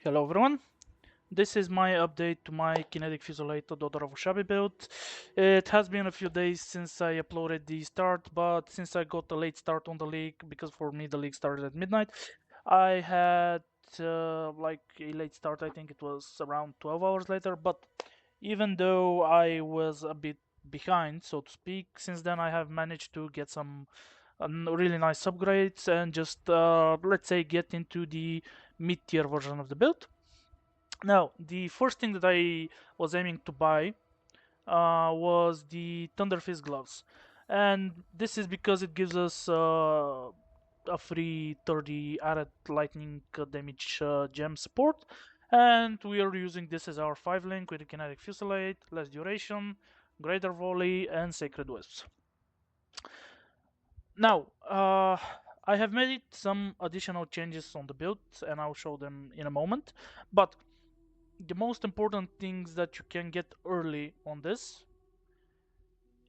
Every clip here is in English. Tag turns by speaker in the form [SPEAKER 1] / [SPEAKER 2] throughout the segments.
[SPEAKER 1] Hello everyone, this is my update to my Kinetic Fusillade ToTA of Oshabi build. It has been a few days since I uploaded the start, but since I got a late start on the league, because for me the league started at midnight, I had like a late start. I think it was around 12 hours later, but even though I was a bit behind, so to speak, since then I have managed to get some really nice upgrades and just let's say get into the mid-tier version of the build. Now, the first thing that I was aiming to buy was the Thunderfist gloves, and this is because it gives us a free 30 added lightning damage gem support, and we are using this as our 5 link with the Kinetic Fusillade, less duration, greater volley, and sacred wisps. Now, I have made some additional changes on the build, and I'll show them in a moment, but the most important things that you can get early on this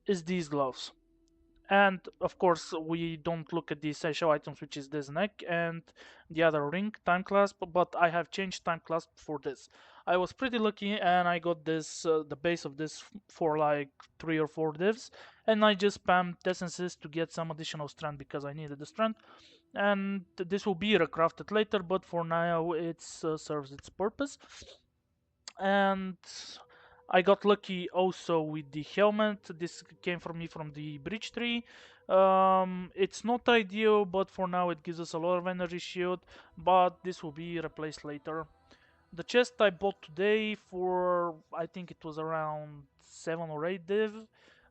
[SPEAKER 1] is these gloves. And of course, we don't look at the essential items, which is this neck and the other ring, time clasp, but I have changed time clasp for this. I was pretty lucky and I got this, the base of this for like 3 or 4 divs, and I just spammed essences to get some additional strength because I needed the strength. And this will be recrafted later, but for now it serves its purpose. And I got lucky also with the helmet. This came from me from the bridge tree. It's not ideal, but for now it gives us a lot of energy shield, but this will be replaced later. The chest I bought today for, I think it was around 7 or 8 div.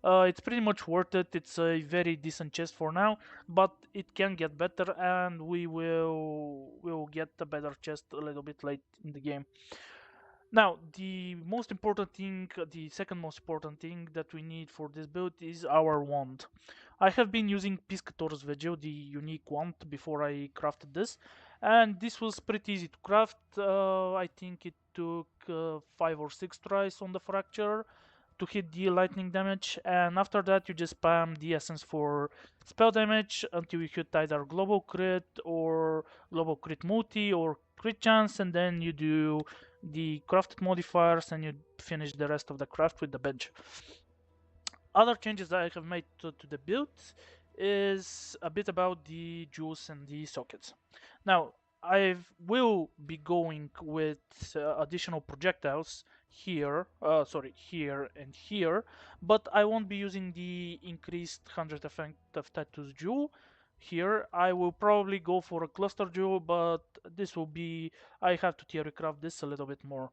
[SPEAKER 1] It's pretty much worth it. It's a very decent chest for now, but it can get better, and we will get a better chest a little bit late in the game. Now, the most important thing, the second most important thing that we need for this build is our wand. I have been using Piscator's Vigil, the unique wand, before I crafted this, and this was pretty easy to craft. I think it took 5 or 6 tries on the fracture to hit the lightning damage, and after that you just spam the essence for spell damage until you hit either global crit or global crit multi or crit chance, and then you do the crafted modifiers and you finish the rest of the craft with the bench. Other changes that I have made to the build is a bit about the jewels and the sockets. Now, I will be going with additional projectiles here, here and here, but I won't be using the increased 100 effect of tattoos jewel. Here, I will probably go for a cluster jewel, but this will be, I have to theorycraft this a little bit more.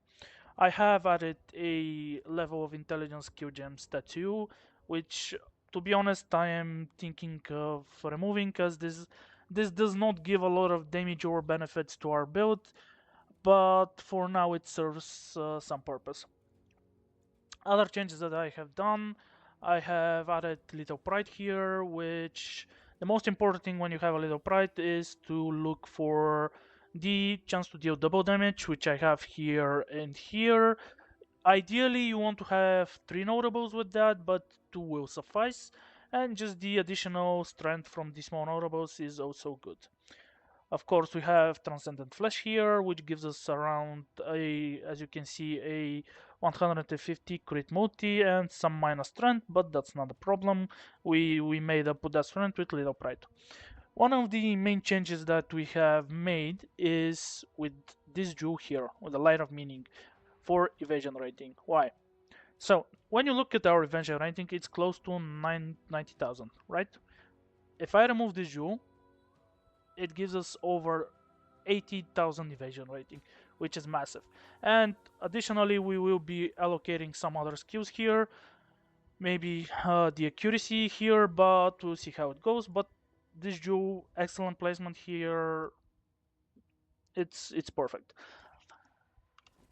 [SPEAKER 1] I have added a level of intelligence skill gems tattoo, which, to be honest, I am thinking of removing because this does not give a lot of damage or benefits to our build, but for now it serves some purpose. Other changes that I have done, I have added little pride here, which the most important thing when you have a little pride is to look for the chance to deal double damage, which I have here and here. Ideally, you want to have 3 notables with that, but 2 will suffice, and just the additional strength from the small notables is also good. Of course, we have Transcendent Flesh here, which gives us around as you can see, a 150 crit multi and some minus strength, but that's not a problem. We made up with that strength with little pride. One of the main changes that we have made is with this jewel here, with the Light of Meaning, for evasion rating. Why? So, when you look at our evasion rating, it's close to 90,000, right? If I remove this jewel, it gives us over 80,000 evasion rating, which is massive. And additionally, we will be allocating some other skills here, maybe the accuracy here, but we'll see how it goes. But this jewel, excellent placement here, it's perfect.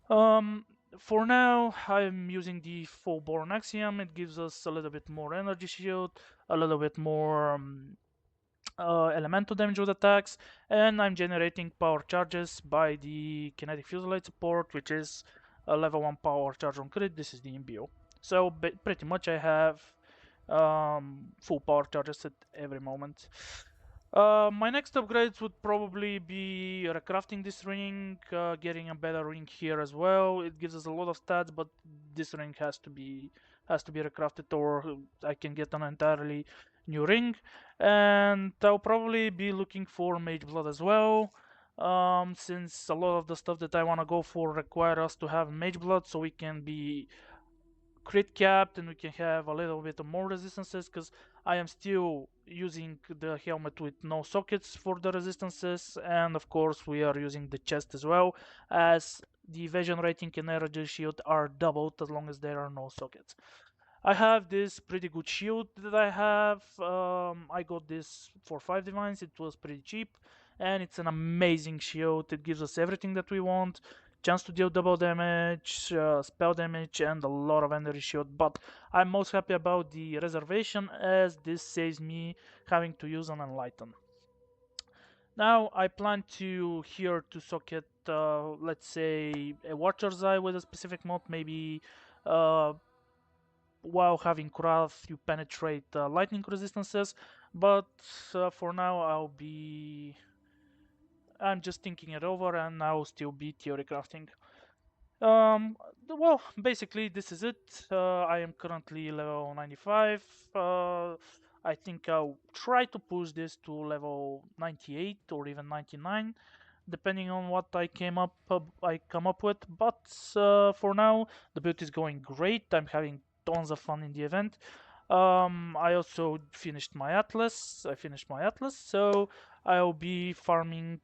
[SPEAKER 1] Um, for now, I'm using the full Born Axiom. It gives us a little bit more energy shield, a little bit more elemental damage with attacks, and I'm generating power charges by the Kinetic Fusillade support, which is a level 1 power charge on crit. This is the MBO. So pretty much I have full power charges at every moment. My next upgrades would probably be recrafting this ring, getting a better ring here as well. It gives us a lot of stats, but this ring has to be recrafted, or I can get an entirely new ring. And I'll probably be looking for Mage Blood as well, since a lot of the stuff that I want to go for require us to have Mage Blood, so we can be crit capped and we can have a little bit more resistances, because I am still using the helmet with no sockets for the resistances, and of course we are using the chest as well, as the evasion rating and energy shield are doubled as long as there are no sockets. I have this pretty good shield that I have. I got this for 5 divines. It was pretty cheap, and it's an amazing shield. It gives us everything that we want: chance to deal double damage, spell damage, and a lot of energy shield. But I'm most happy about the reservation, as this saves me having to use an enlighten. Now I plan to here to socket, let's say, a Watcher's Eye with a specific mod, maybe. While having Wrath, you penetrate lightning resistances, but for now I'm just thinking it over, and I'll still be theory crafting. Well, basically this is it. I am currently level 95. I think I'll try to push this to level 98 or even 99, depending on what I come up with. But for now, the build is going great. I'm having tons of fun in the event. I also finished my atlas. So I'll be farming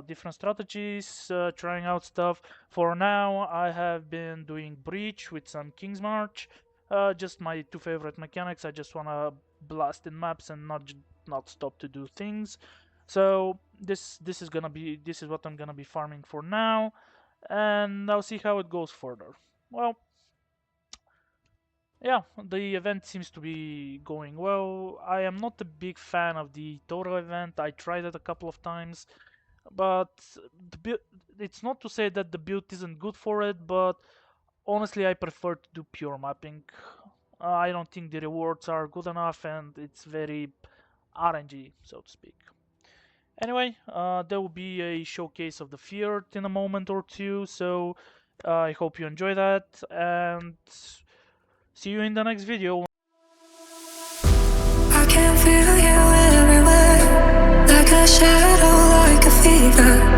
[SPEAKER 1] different strategies, trying out stuff. For now, I have been doing breach with some King's March. Just my two favorite mechanics. I just wanna blast in maps and not stop to do things. So this is what I'm gonna be farming for now, and I'll see how it goes further. Well, yeah, the event seems to be going well. I am not a big fan of the ToTA event. I tried it a couple of times, but it's not to say that the build isn't good for it, but honestly, I prefer to do pure mapping. I don't think the rewards are good enough, and it's very RNG, so to speak. Anyway, there will be a showcase of the Fiat in a moment or two, so I hope you enjoy that, and see you in the next video.
[SPEAKER 2] I can feel you everywhere, like a shadow, like a fever.